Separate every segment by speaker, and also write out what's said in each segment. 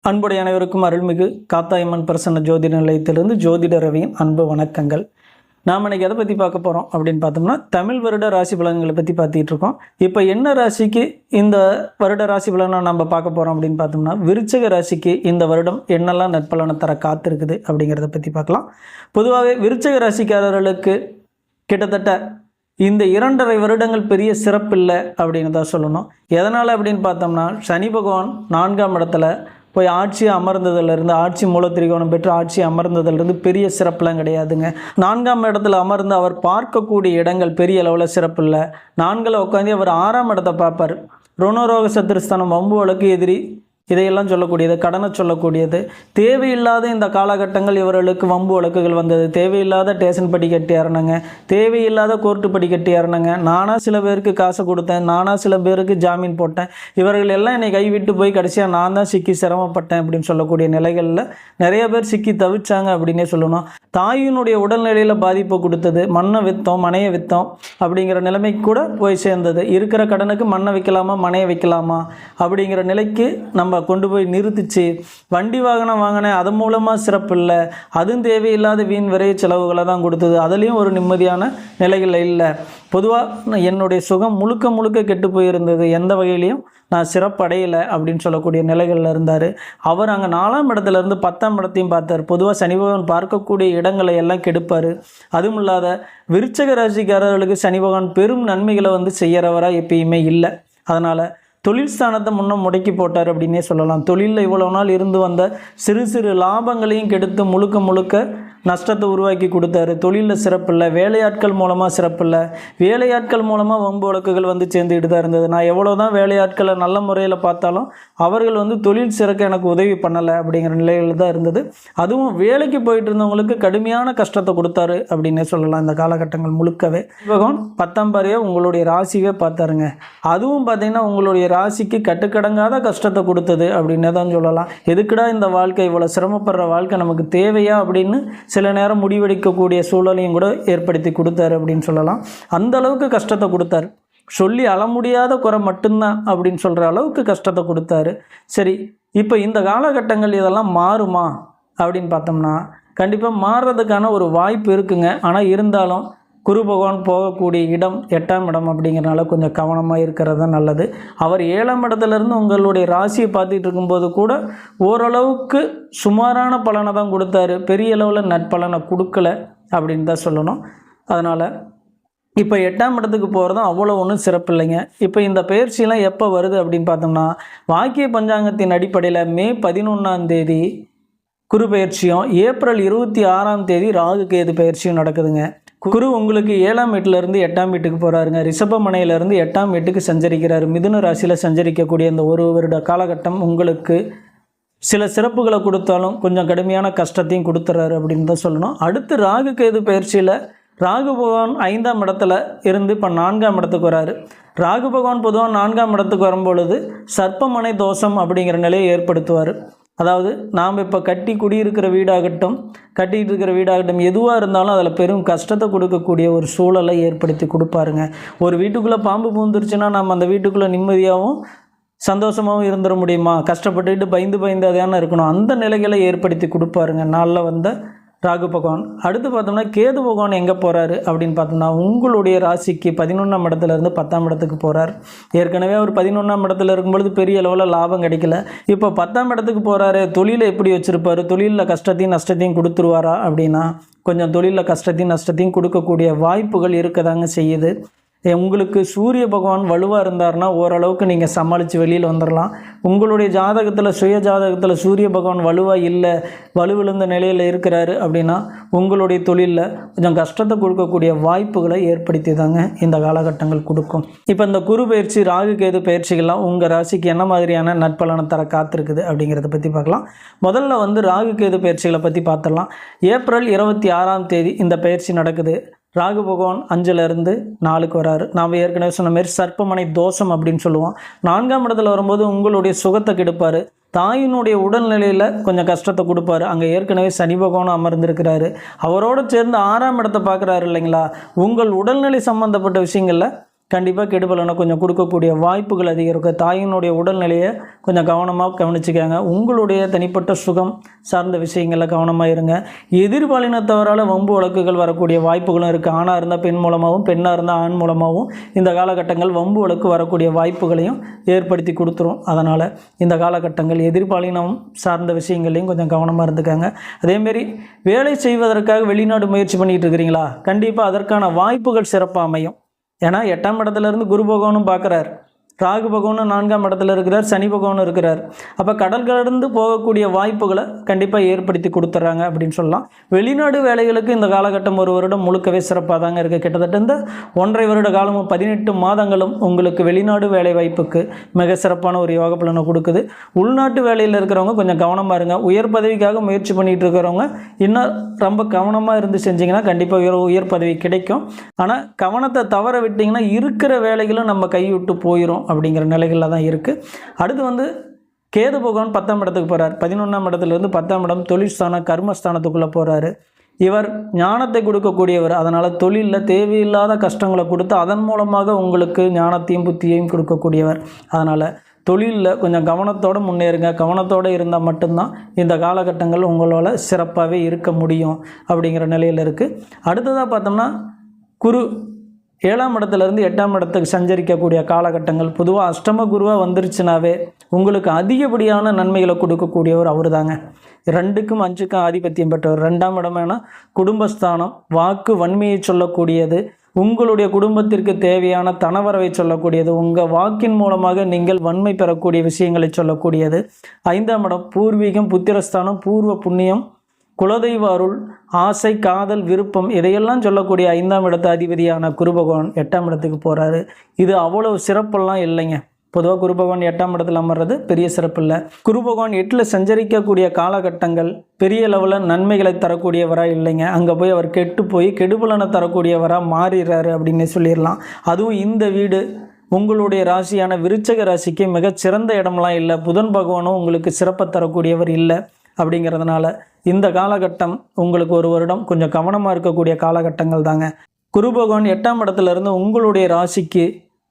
Speaker 1: அன்புடைய அனைவருக்கும் அருள்மிகு காத்தாயம்மன் பிரசன்ன ஜோதிட நிலையத்திலிருந்து ஜோதிட ரவியின் அன்பு வணக்கங்கள். நாம் இன்னைக்கு எதை பற்றி பார்க்க போகிறோம் அப்படின்னு பார்த்தோம்னா, தமிழ் வருட ராசி பலன்களை பற்றி பார்த்துட்டு இருக்கோம். இப்போ என்ன ராசிக்கு இந்த வருட ராசி பலனை நம்ம பார்க்க போகிறோம் அப்படின்னு பார்த்தோம்னா, விருச்சிக ராசிக்கு இந்த வருடம் என்னெல்லாம் நற்பலனை தர காத்திருக்குது அப்படிங்கிறத பற்றி பார்க்கலாம். பொதுவாகவே விருச்சிக ராசிக்காரர்களுக்கு கிட்டத்தட்ட இந்த 2.5 வருடங்கள் பெரிய சிறப்பில்லை அப்படின்னு தான் சொல்லணும். எதனால் அப்படின்னு பார்த்தோம்னா, சனி பகவான் 4ஆம் இடத்துல போய் ஆட்சி அமர்ந்ததுலேருந்து, ஆட்சி மூலத்திரிகோணம் பெற்று ஆட்சி அமர்ந்ததுலேருந்து பெரிய சிறப்புலாம் கிடையாதுங்க. 4ஆம் இடத்துல அமர்ந்து அவர் பார்க்கக்கூடிய இடங்கள் பெரிய அளவில் சிறப்பு இல்லை. 4ல் உட்காந்து அவர் 6ஆம் இடத்தை பார்ப்பார். ருணரோக சத்துருஸ்தானம், வம்பு வழக்கு, எதிரி, இதையெல்லாம் சொல்லக்கூடியது, கடனை சொல்லக்கூடியது. தேவையில்லாத இந்த காலகட்டங்கள் இவர்களுக்கு வம்பு வழக்குகள் வந்தது. தேவையில்லாத ஸ்டேஷன் படி கட்டி ஏறினங்க, தேவையில்லாத கோர்ட்டு படி கட்டி ஏறினங்க. நானாக சில பேருக்கு காசு கொடுத்தேன், நானாக சில பேருக்கு ஜாமீன் போட்டேன், இவர்கள் எல்லாம் என்னை கைவிட்டு போய் கடைசியாக நான் தான் சிக்கி சிரமப்பட்டேன் அப்படின்னு சொல்லக்கூடிய நிலைகளில் நிறைய பேர் சிக்கி தவிச்சாங்க அப்படின்னே சொல்லணும். தாயினுடைய உடல்நிலையில் பாதிப்பு கொடுத்தது. மண்ணை விற்றோம், மனையை விற்றோம் அப்படிங்கிற நிலைமைக்கு கூட போய் சேர்ந்தது. இருக்கிற கடனுக்கு மண்ணை வைக்கலாமா, மனையை வைக்கலாமா அப்படிங்கிற நிலைக்கு நம்ம கொண்டு போய் நிறுத்திச்சு. வண்டி வாகனம் வாங்கினேன், அது மூலமாக சிறப்பு இல்லை, அதுவும் தேவையில்லாத வீண் விரைய செலவுகளை தான் கொடுத்தது. அதுலேயும் ஒரு நிம்மதியான நிலைகள் இல்லை. பொதுவாக என்னுடைய சுகம் முழுக்க முழுக்க கெட்டு போயிருந்தது, எந்த வகையிலையும் நான் சிறப்படையலை அப்படின்னு சொல்லக்கூடிய நிலைகளில் இருந்தார். அவர் அங்கே 4ஆம் இடத்துலேருந்து 10ஆம் இடத்தையும் பார்த்தார். பொதுவாக சனி பகவான் பார்க்கக்கூடிய இடங்களை எல்லாம் கெடுப்பார். அதுவும் இல்லாத விருச்சிக ராசிக்காரர்களுக்கு சனி பகவான் பெரும் நன்மைகளை செய்கிறவராக எப்பயுமே இல்லை. அதனால் தொழில் ஸ்தானத்தை முன்ன முடக்கி போட்டார் அப்படின்னே சொல்லலாம். தொழிலில் இவ்வளோ நாள் இருந்து வந்த சிறு சிறு லாபங்களையும் கெடுத்து முழுக்க முழுக்க நஷ்டத்தை உருவாக்கி கொடுத்தாரு. தொழிலில் சிறப்பில்லை, வேலையாட்கள் மூலமாக சிறப்பில்லை, வேலையாட்கள் மூலமாக வம்பு வழக்குகள் சேர்ந்துக்கிட்டு தான் இருந்தது. நான் எவ்வளோ தான் வேலையாட்களை நல்ல முறையில் பார்த்தாலும் அவர்கள் தொழில் சிறக்க எனக்கு உதவி பண்ணலை அப்படிங்கிற நிலையில் தான் இருந்தது. அதுவும் வேலைக்கு போயிட்டு இருந்தவங்களுக்கு கடுமையான கஷ்டத்தை கொடுத்தாரு அப்படின்னே சொல்லலாம். இந்த காலகட்டங்கள் முழுக்கவே பகவான் 10ஆம் பார்வையாக உங்களுடைய ராசியே பார்த்தாருங்க. அதுவும் பார்த்திங்கன்னா உங்களுடைய ராசிக்கு கட்டுக்கடங்காத கஷ்டத்தை கொடுத்தது அப்படின்னே தான் சொல்லலாம். எதுக்குடா இந்த வாழ்க்கை, இவ்வளோ சிரமப்படுற வாழ்க்கை நமக்கு தேவையா அப்படின்னு சில நேரம் முடிவெடுக்கக்கூடிய சூழலையும் கூட ஏற்படுத்தி கொடுத்தாரு அப்படின்னு சொல்லலாம். அந்த அளவுக்கு கஷ்டத்தை கொடுத்தாரு. சொல்லி அள முடியாத குறை மட்டும்தான் அப்படின்னு சொல்கிற அளவுக்கு கஷ்டத்தை கொடுத்தாரு. சரி, இப்போ இந்த காலகட்டங்கள் இதெல்லாம் மாறுமா அப்படின்னு பார்த்தோம்னா, கண்டிப்பாக மாறுறதுக்கான ஒரு வாய்ப்பு இருக்குங்க. ஆனால் இருந்தாலும் குரு பகவான் போகக்கூடிய இடம் 8ஆம் இடம் அப்படிங்கிறனால கொஞ்சம் கவனமாக இருக்கிறது தான் நல்லது. அவர் 7ஆம் இடத்துலேருந்து உங்களுடைய ராசியை பார்த்துட்டு இருக்கும்போது கூட ஓரளவுக்கு சுமாரான பலனை தான் கொடுத்தாரு. பெரிய அளவில் நற்பலனை கொடுக்கல அப்படின்னு தான் சொல்லணும். அதனால் இப்போ 8ஆம் இடத்துக்கு போகிறதும் அவ்வளோ ஒன்றும் சிறப்பு இல்லைங்க. இப்போ இந்த பயிற்சியெலாம் எப்போ வருது அப்படின்னு பார்த்தோம்னா, வாக்கிய பஞ்சாங்கத்தின் அடிப்படையில் மே 11ஆம் தேதி குரு பயிற்சியும், ஏப்ரல் 26ஆம் தேதி ராகு கேது பயிற்சியும் நடக்குதுங்க. குரு உங்களுக்கு 7ஆம் வீட்டிலேருந்து 8ஆம் வீட்டுக்கு போகிறாருங்க. ரிஷபமனையிலேருந்து 8ஆம் வீட்டுக்கு சஞ்சரிக்கிறார். மிதுன ராசியில் சஞ்சரிக்கக்கூடிய இந்த ஒரு வருட காலகட்டம் உங்களுக்கு சில சிறப்புகளை கொடுத்தாலும் கொஞ்சம் கடுமையான கஷ்டத்தையும் கொடுத்துறாரு அப்படின்னு தான் சொல்லணும். அடுத்து ராகு கேது பயிற்சியில் ராகு பகவான் 5ஆம் இடத்துல இருந்து இப்போ 4ஆம் இடத்துக்கு வராரு. ராகு பகவான் பொதுவாக 4ஆம் இடத்துக்கு வரும்பொழுது சர்ப்பமனை தோஷம் அப்படிங்கிற நிலையை ஏற்படுத்துவார். அதாவது நாம் இப்போ கட்டி குடியிருக்கிற வீடாகட்டும், கட்டிகிட்டு இருக்கிற வீடாகட்டும், எதுவாக இருந்தாலும் அதில் பெரும் கஷ்டத்தை கொடுக்கக்கூடிய ஒரு சூழலை ஏற்படுத்தி கொடுப்பாருங்க. ஒரு வீட்டுக்குள்ளே பாம்பு பூந்துருச்சுன்னா நம்ம அந்த வீட்டுக்குள்ளே நிம்மதியாகவும் சந்தோஷமாகவும் இருந்துட முடியுமா? கஷ்டப்பட்டுக்கிட்டு பயந்து அதான இருக்கணும். அந்த நிலைகளை ஏற்படுத்தி கொடுப்பாருங்க நாளில் வந்த ராகு பகவான். அடுத்து பார்த்தோம்னா கேது பகவான் எங்கே போகிறாரு அப்படின்னு பார்த்தோம்னா, உங்களுடைய ராசிக்கு 11ஆம் இடத்துலேருந்து 10ஆம் இடத்துக்கு போகிறார். ஏற்கனவே அவர் 11ஆம் இடத்துல இருக்கும்பொழுது பெரிய அளவில் லாபம் கிடைக்கல. இப்போ 10ஆம் இடத்துக்கு போகிறாரு. தொழிலை எப்படி வச்சுருப்பார்? தொழிலில் கஷ்டத்தையும் நஷ்டத்தையும் கொடுத்துருவாரா அப்படின்னா, கொஞ்சம் தொழிலில் கஷ்டத்தையும் நஷ்டத்தையும் கொடுக்கக்கூடிய வாய்ப்புகள் இருக்கதாங்க செய்யுது. உங்களுக்கு சூரிய பகவான் வலுவாக இருந்தார்னா ஓரளவுக்கு நீங்கள் சமாளித்து வெளியில் வந்துடலாம். உங்களுடைய ஜாதகத்தில், சுய ஜாதகத்தில் சூரிய பகவான் வலுவாக இல்லை, வலுவிழுந்த நிலையில் இருக்கிறாரு அப்படின்னா உங்களுடைய தொழிலில் கொஞ்சம் கஷ்டத்தை கொடுக்கக்கூடிய வாய்ப்புகளை ஏற்படுத்தி தாங்க இந்த காலகட்டங்கள் கொடுக்கும். இப்போ இந்த குரு பயிற்சி, ராகு கேது பயிற்சிகள்லாம் உங்கள் ராசிக்கு என்ன மாதிரியான நற்பலனை தர காத்திருக்குது அப்படிங்கிறத பற்றி பார்க்கலாம். முதல்ல ராகு கேது பயிற்சிகளை பற்றி பார்த்துடலாம். ஏப்ரல் 26ஆம் தேதி இந்த பயிற்சி நடக்குது. ராகு பகவான் 5லேருந்து 4க்கு வராரு. நாம் ஏற்கனவே சொன்ன மாரி சர்ப்பமனை தோஷம் அப்படின்னு சொல்லுவோம். 4ஆம் இடத்துல வரும்போது உங்களுடைய சுகத்தை கெடுப்பார். தாயினுடைய உடல்நிலையில் கொஞ்சம் கஷ்டத்தை கொடுப்பாரு. அங்கே ஏற்கனவே சனி பகவானும் அமர்ந்திருக்கிறாரு. அவரோடு சேர்ந்து 6ஆம் இடத்தை பார்க்குறாரு இல்லைங்களா? உங்கள் உடல்நிலை சம்மந்தப்பட்ட விஷயங்களில் கண்டிப்பாக கெடுபலனை கொஞ்சம் கொடுக்கக்கூடிய வாய்ப்புகள் அதிகம் இருக்குது. தாயினுடைய உடல்நிலையை கொஞ்சம் கவனமாக கவனிச்சுக்காங்க. உங்களுடைய தனிப்பட்ட சுகம் சார்ந்த விஷயங்களில் கவனமாக இருங்க. எதிர்பாலினத்தவரால் வம்பு வழக்குகள் வரக்கூடிய வாய்ப்புகளும் இருக்குது. ஆணாக இருந்தால் பெண் மூலமாகவும், பெண்ணாக இருந்தால் ஆண் மூலமாகவும் இந்த காலகட்டங்கள் வம்பு வழக்கு வரக்கூடிய வாய்ப்புகளையும் ஏற்படுத்தி கொடுத்துரும். அதனால் இந்த காலகட்டங்கள் எதிர்பாலினம் சார்ந்த விஷயங்களையும் கொஞ்சம் கவனமாக இருந்துக்காங்க. அதேமாரி வேலை செய்வதற்காக வெளிநாடு முயற்சி பண்ணிகிட்டு இருக்கிறீங்களா, கண்டிப்பாக அதற்கான வாய்ப்புகள் சிறப்பாக அமையும். ஏன்னா 8ஆம் இடத்துலேருந்து குரு பகவானும் பார்க்குறார், ராகு பகவானும் 4ஆம் இடத்துல இருக்கிறார், சனி பகவானும் இருக்கிறார். அப்போ கடல் கடந்து போகக்கூடிய வாய்ப்புகளை கண்டிப்பாக ஏற்படுத்தி கொடுத்துட்றாங்க அப்படின்னு சொல்லலாம். வெளிநாடு வேலைகளுக்கு இந்த காலகட்டம் ஒரு வருடம் முழுக்கவே சிறப்பாக தாங்க இருக்குது. கிட்டத்தட்ட இந்த 1.5 வருட காலமும் 18 மாதங்களும் உங்களுக்கு வெளிநாடு வேலை வாய்ப்புக்கு மிக சிறப்பான ஒரு யோக பலனை கொடுக்குது. உள்நாட்டு வேலையில் இருக்கிறவங்க கொஞ்சம் கவனமாக இருங்க. உயர் பதவிக்காக முயற்சி பண்ணிகிட்டு இருக்கிறவங்க இன்னும் ரொம்ப கவனமாக இருந்து செஞ்சிங்கன்னா கண்டிப்பாக உயர் பதவி கிடைக்கும். ஆனால் கவனத்தை தவற விட்டிங்கன்னா இருக்கிற வேலைகளும் நம்ம கைவிட்டு போயிடும் அப்படிங்கிற நிலைகளில் தான் இருக்குது. அடுத்து கேது பகவான் 10ஆம் இடத்துக்கு போகிறார். 11ஆம் இடத்துலேருந்து 10ஆம் இடம் தொழில்ஸ்தானம் கர்மஸ்தானத்துக்குள்ளே போகிறாரு. இவர் ஞானத்தை கொடுக்கக்கூடியவர். அதனால் தொழிலில் தேவையில்லாத கஷ்டங்களை கொடுத்து அதன் மூலமாக உங்களுக்கு ஞானத்தையும் புத்தியையும் கொடுக்கக்கூடியவர். அதனால் தொழிலில் கொஞ்சம் கவனத்தோடு முன்னேறுங்க. கவனத்தோடு இருந்தால் மட்டும்தான் இந்த காலகட்டங்கள் உங்களால் சிறப்பாகவே இருக்க முடியும் அப்படிங்கிற நிலையில் இருக்குது. அடுத்ததாக பார்த்தோம்னா குரு 7ஆம் இடத்துலேருந்து 8ஆம் இடத்துக்கு சஞ்சரிக்கக்கூடிய காலகட்டங்கள் பொதுவாக அஷ்டம குருவாக வந்துருச்சுனாவே உங்களுக்கு அதிகப்படியான நன்மைகளை கொடுக்கக்கூடியவர் அவர் தாங்க. 2க்கும் 5க்கும் ஆதிபத்தியம் பெற்றவர். 2ஆம் இடமான குடும்பஸ்தானம் வாக்கு வன்மையை சொல்லக்கூடியது. உங்களுடைய குடும்பத்திற்கு தேவையான தனவரவை சொல்லக்கூடியது. உங்கள் வாக்கின் மூலமாக நீங்கள் வன்மை பெறக்கூடிய விஷயங்களை சொல்லக்கூடியது. 5ஆம் இடம் பூர்வீகம் புத்திரஸ்தானம் பூர்வ புண்ணியம் குலதெய்வ அருள் ஆசை காதல் விருப்பம் இதையெல்லாம் சொல்லக்கூடிய 5ஆம் இடத்து அதிபதியான குரு பகவான் 8ஆம் இடத்துக்கு போகிறாரு. இது அவ்வளவு சிறப்பெல்லாம் இல்லைங்க. பொதுவாக குரு பகவான் 8ஆம் இடத்துல அமர்றது பெரிய சிறப்பு இல்லை. குரு பகவான் 8ல் சஞ்சரிக்கக்கூடிய காலகட்டங்கள் பெரிய லெவலில் நன்மைகளை தரக்கூடியவராக இல்லைங்க. அங்கே போய் அவர் கெட்டு போய் கெடுபலனை தரக்கூடியவராக மாறிடுறாரு அப்படின்னு சொல்லிடலாம். அதுவும் இந்த வீடு உங்களுடைய ராசியான விருச்சக ராசிக்கு மிகச்சிறந்த இடம்லாம் இல்லை. புதன் பகவானும் உங்களுக்கு சிறப்பை தரக்கூடியவர் இல்லை. அப்படிங்கிறதுனால இந்த காலகட்டம் உங்களுக்கு ஒரு வருடம் கொஞ்சம் கவனமாக இருக்கக்கூடிய காலகட்டங்கள் தாங்க. குரு பகவான் 8ஆம் இடத்துலேருந்து உங்களுடைய ராசிக்கு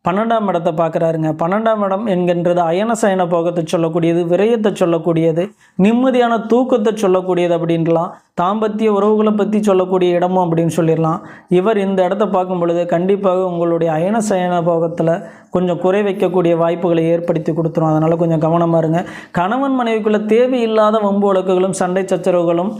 Speaker 1: 12ஆம் இடத்தை பார்க்குறாருங்க. 12ஆம் இடம் என்கின்றது அயனசயன போகத்தை சொல்லக்கூடியது, விரயத்தை சொல்லக்கூடியது, நிம்மதியான தூக்கத்தை சொல்லக்கூடியது அப்படின்லாம், தாம்பத்திய உறவுகளை பற்றி சொல்லக்கூடிய இடமும் அப்படின்னு சொல்லிடலாம். இவர் இந்த இடத்த பார்க்கும் பொழுது கண்டிப்பாக உங்களுடைய அயனசயன போகத்தில் கொஞ்சம் குறை வைக்கக்கூடிய வாய்ப்புகளை ஏற்படுத்தி கொடுத்துரும். அதனால் கொஞ்சம் கவனமாக இருங்க. கணவன் மனைவிக்குள்ளே தேவையில்லாத வம்பு வழக்குகளும் சண்டை சச்சரவுகளும்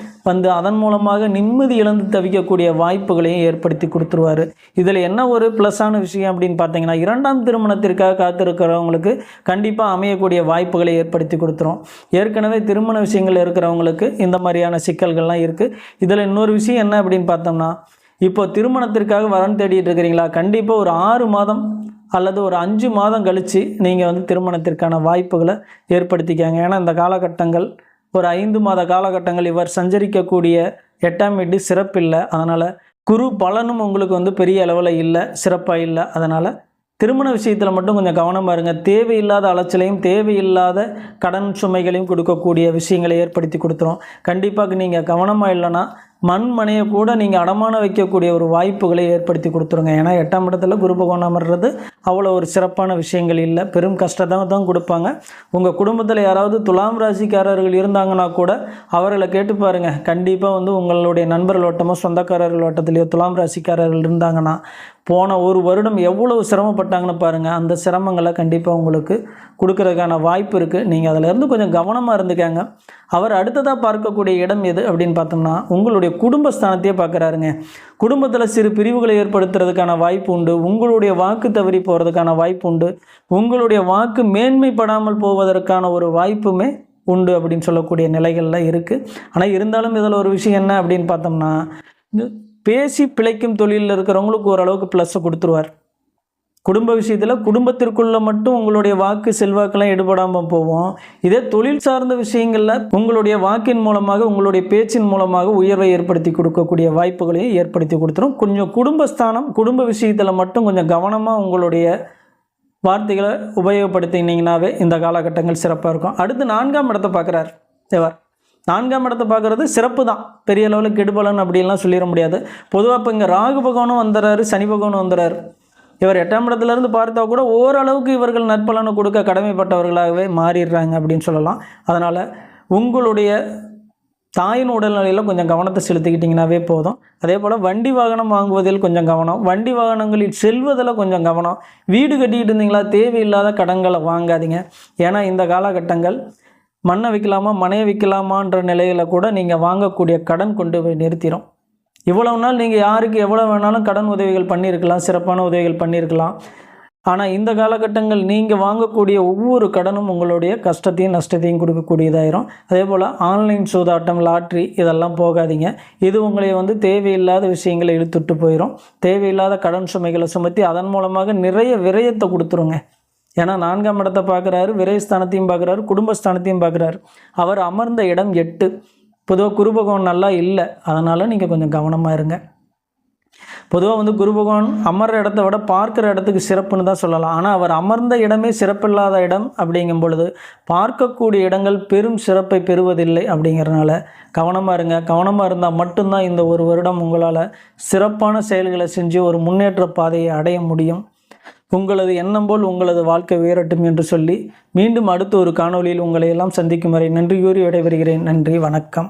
Speaker 1: அதன் மூலமாக நிம்மதி இழந்து தவிக்கக்கூடிய வாய்ப்புகளையும் ஏற்படுத்தி கொடுத்துருவார். இதில் என்ன ஒரு ப்ளஸ்ஸான விஷயம் அப்படின்னு பார்த்தீங்கன்னா 2ஆம் திருமணத்திற்காக காத்திருக்கிறவங்களுக்கு கண்டிப்பாக அமையக்கூடிய வாய்ப்புகளை ஏற்படுத்தி கொடுத்துரும். ஏற்கனவே திருமண விஷயங்கள் இருக்கிறவங்களுக்கு இந்த மாதிரியான சிக்கல்கள்லாம் இருக்குது. இதில் இன்னொரு விஷயம் என்ன அப்படின்னு பார்த்தோம்னா, இப்போ திருமணத்திற்காக வரன் தேடிட்டு இருக்கிறீங்களா, கண்டிப்பாக ஒரு 6 மாதம் அல்லது ஒரு 5 மாதம் கழித்து நீங்கள் திருமணத்திற்கான வாய்ப்புகளை ஏற்படுத்திக்காங்க. ஏன்னா இந்த காலகட்டங்கள் ஒரு 5 மாத காலகட்டங்கள் இவர் சஞ்சரிக்கக்கூடிய 8ஆம் வீடு சிறப்பில்லை. அதனால் குரு பலனும் உங்களுக்கு பெரிய அளவில் இல்லை, சிறப்பாக இல்லை. அதனால் திருமண விஷயத்தில் மட்டும் கொஞ்சம் கவனமாக இருங்க. தேவையில்லாத அலைச்சலையும் தேவையில்லாத கடன் சுமைகளையும் கொடுக்கக்கூடிய விஷயங்களை ஏற்படுத்தி கொடுத்துரும். கண்டிப்பாக நீங்கள் கவனமாக இல்லைன்னா மண்மனையை கூட நீங்கள் அடமான வைக்கக்கூடிய ஒரு வாய்ப்புகளை ஏற்படுத்தி கொடுத்துருங்க. ஏன்னா 8ஆம் இடத்துல குரு பகவான் அமர்றது அவ்வளோ ஒரு சிறப்பான விஷயங்கள் இல்லை, பெரும் கஷ்டத்தை தான் கொடுப்பாங்க. உங்கள் குடும்பத்தில் யாராவது துலாம் ராசிக்காரர்கள் இருந்தாங்கன்னா கூட அவர்களை கேட்டு பாருங்கள். கண்டிப்பாக உங்களுடைய நண்பர்கள் வட்டமோ சொந்தக்காரர்கள் வட்டத்திலேயோ துலாம் ராசிக்காரர்கள் இருந்தாங்கன்னா போன ஒரு வருடம் எவ்வளவு சிரமப்பட்டாங்கன்னு பாருங்கள். அந்த சிரமங்களை கண்டிப்பாக உங்களுக்கு கொடுக்கறதுக்கான வாய்ப்பு இருக்குது. நீங்கள் அதிலேருந்து கொஞ்சம் கவனமாக இருந்துக்காங்க. அவர் அடுத்ததாக பார்க்கக்கூடிய இடம் எது அப்படின்னு பார்த்தோம்னா உங்களுடைய குடும்பஸ்தானத்தையே பார்க்குறாருங்க. குடும்பத்தில் சிறு பிரிவுகளை ஏற்படுத்துறதுக்கான வாய்ப்பு உண்டு. உங்களுடைய வாக்கு தவறி போகிறதுக்கான வாய்ப்பு உண்டு. உங்களுடைய வாக்கு மேன்மைப்படாமல் போவதற்கான ஒரு வாய்ப்புமே உண்டு அப்படின்னு சொல்லக்கூடிய நிலைகளில் இருக்குது. ஆனால் இருந்தாலும் இதில் ஒரு விஷயம் என்ன அப்படின்னு பார்த்தோம்னா, பேசி பிழைக்கும் தொழிலில் இருக்கிறவங்களுக்கு ஓரளவுக்கு ப்ளஸ்ஸை கொடுத்துருவார். குடும்ப விஷயத்தில் குடும்பத்திற்குள்ளே மட்டும் உங்களுடைய வாக்கு செல்வாக்கெல்லாம் ஈடுபடாமல் போவோம். இதே தொழில் சார்ந்த விஷயங்களில் உங்களுடைய வாக்கின் மூலமாக உங்களுடைய பேச்சின் மூலமாக உயர்வை ஏற்படுத்தி கொடுக்கக்கூடிய வாய்ப்புகளையும் ஏற்படுத்தி கொடுத்துரும். கொஞ்சம் குடும்பஸ்தானம் குடும்ப விஷயத்தில் மட்டும் கொஞ்சம் கவனமாக உங்களுடைய வார்த்தைகளை உபயோகப்படுத்தினீங்கன்னாவே இந்த காலகட்டங்கள் சிறப்பாக இருக்கும். அடுத்து 4ஆம் இடத்தை பார்க்குறார் தேவர். 4ஆம் இடத்தை பார்க்குறது சிறப்பு தான், பெரிய அளவில் கெடுபலன் அப்படின்லாம் சொல்லிட முடியாது. பொதுவாக இப்போ இங்கே ராகு பகவானும் வந்துடுறாரு, சனி பகவானும் வந்துடுறாரு. இவர் 8ஆம் இடத்துலேருந்து பார்த்தா கூட ஓரளவுக்கு இவர்கள் நற்பலனை கொடுக்க கடமைப்பட்டவர்களாகவே மாறிடுறாங்க அப்படின்னு சொல்லலாம். அதனால் உங்களுடைய தாயின் உடல்நிலையில் கொஞ்சம் கவனத்தை செலுத்திக்கிட்டிங்கனாவே போதும். அதே போல் வண்டி வாகனம் வாங்குவதில் கொஞ்சம் கவனம், வண்டி வாகனங்களில் செல்வதில் கொஞ்சம் கவனம். வீடு கட்டிக்கிட்டு இருந்தீங்களா, தேவையில்லாத கடன்களை வாங்காதீங்க. ஏன்னா இந்த காலகட்டங்கள் மண்ணை விற்கலாமா மனையை விற்கலாமான்ற நிலையில் கூட நீங்கள் வாங்கக்கூடிய கடன் கொண்டு போய் நிறுத்திடும். இவ்வளவு நாள் நீங்கள் யாருக்கு எவ்வளோ வேணாலும் கடன் உதவிகள் பண்ணியிருக்கலாம், சிறப்பான உதவிகள் பண்ணியிருக்கலாம். ஆனால் இந்த காலகட்டங்கள் நீங்கள் வாங்கக்கூடிய ஒவ்வொரு கடனும் உங்களுடைய கஷ்டத்தையும் நஷ்டத்தையும் கொடுக்கக்கூடியதாயிரும். அதே போல் ஆன்லைன் சூதாட்டம், லாட்ரி இதெல்லாம் போகாதீங்க. இது உங்களை தேவையில்லாத விஷயங்களை இழுத்துட்டு போயிடும். தேவையில்லாத கடன் சுமைகளை சுமத்தி அதன் மூலமாக நிறைய விரயத்தை கொடுத்துருங்க. ஏன்னா 4ஆம் இடத்தை பார்க்குறாரு, விரயஸ்தானத்தையும் பார்க்குறாரு, குடும்பஸ்தானத்தையும் பார்க்குறாரு. அவர் அமர்ந்த இடம் 8. பொதுவாக குரு பகவான் நல்லா இல்லை, அதனால் நீங்கள் கொஞ்சம் கவனமாக இருங்க. பொதுவாக குரு பகவான் அமர்ற இடத்த விட பார்க்குற இடத்துக்கு சிறப்புன்னு தான் சொல்லலாம். ஆனால் அவர் அமர்ந்த இடமே சிறப்பில்லாத இடம் அப்படிங்கும் பொழுது பார்க்கக்கூடிய இடங்கள் பெரும் சிறப்பை பெறுவதில்லை. அப்படிங்கிறனால கவனமாக இருங்க. கவனமாக இருந்தால் மட்டும்தான் இந்த ஒரு வருடம் உங்களால் சிறப்பான செயல்களை செஞ்சு ஒரு முன்னேற்ற பாதையை அடைய முடியும். உங்களது எண்ணம் போல் உங்களது வாழ்க்கை உயரட்டும் என்று சொல்லி மீண்டும் அடுத்த ஒரு காணொளியில் உங்களை எல்லாம் சந்திக்கும் வரை நன்றி கூறி விடைபெறுகிறேன். நன்றி, வணக்கம்.